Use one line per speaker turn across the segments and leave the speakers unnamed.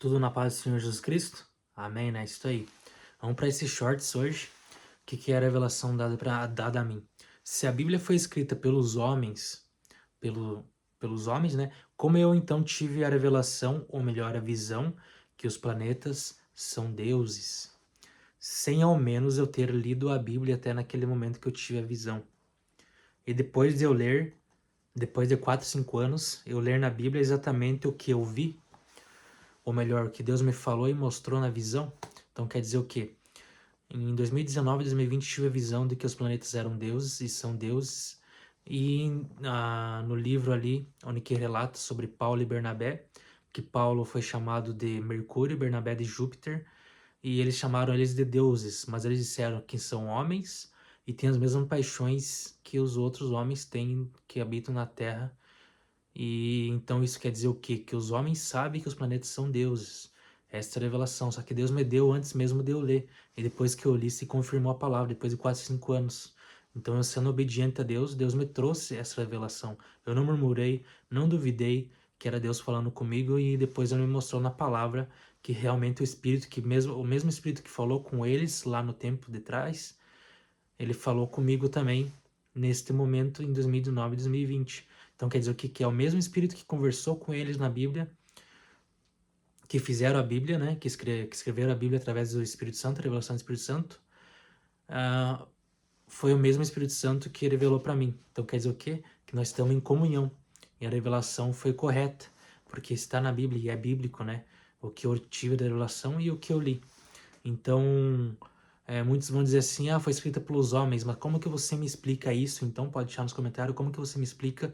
Tudo na paz do Senhor Jesus Cristo? Amém, né? Isso aí. Vamos para esses shorts hoje. O que é a revelação dada a mim? Se a Bíblia foi escrita pelos homens, pelos homens, né? Como eu então tive a revelação, ou melhor, a visão, que os planetas são deuses, sem ao menos eu ter lido a Bíblia até naquele momento que eu tive a visão. E depois de eu ler, depois de 4, 5 anos, eu ler na Bíblia exatamente o que eu vi, ou melhor, o que Deus me falou e mostrou na visão. Então quer dizer o quê? Em 2019 e 2020 tive a visão de que os planetas eram deuses e são deuses. E no livro ali, onde que relata sobre Paulo e Bernabé, que Paulo foi chamado de Mercúrio, Bernabé de Júpiter, e eles chamaram eles de deuses, mas eles disseram que são homens e têm as mesmas paixões que os outros homens têm que habitam na Terra. E então isso quer dizer o quê? Que os homens sabem que os planetas são deuses. Essa é a revelação, só que Deus me deu antes mesmo de eu ler. E depois que eu li, se confirmou a palavra, depois de quase 5 anos. Então, eu sendo obediente a Deus, Deus me trouxe essa revelação. Eu não murmurei, não duvidei que era Deus falando comigo, e depois ele me mostrou na palavra que realmente o Espírito, o mesmo Espírito que falou com eles lá no tempo de trás, ele falou comigo também neste momento em 2019 e 2020. Então quer dizer o que? Que é o mesmo Espírito que conversou com eles na Bíblia, que fizeram a Bíblia, né? Que escreveram a Bíblia através do Espírito Santo, a revelação do Espírito Santo. Foi o mesmo Espírito Santo que revelou para mim. Então quer dizer o quê? Que nós estamos em comunhão. E a revelação foi correta, porque está na Bíblia e é bíblico, né? O que eu tive da revelação e o que eu li. Então, muitos vão dizer assim, foi escrita pelos homens, mas como que você me explica isso? Então pode deixar nos comentários como que você me explica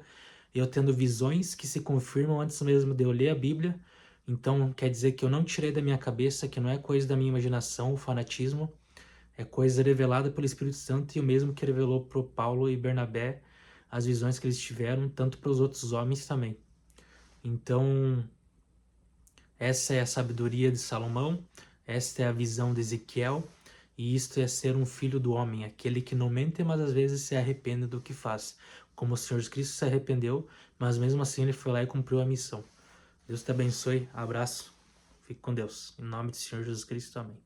eu tendo visões que se confirmam antes mesmo de eu ler a Bíblia. Então quer dizer que eu não tirei da minha cabeça, que não é coisa da minha imaginação, o fanatismo, é coisa revelada pelo Espírito Santo, e o mesmo que revelou para Paulo e Bernabé as visões que eles tiveram, tanto para os outros homens também. Então, essa é a sabedoria de Salomão, esta é a visão de Ezequiel, e isto é ser um filho do homem, aquele que não mente, mas às vezes se arrepende do que faz. Como o Senhor Cristo se arrependeu, mas mesmo assim ele foi lá e cumpriu a missão. Deus te abençoe, abraço, fique com Deus. Em nome do Senhor Jesus Cristo, amém.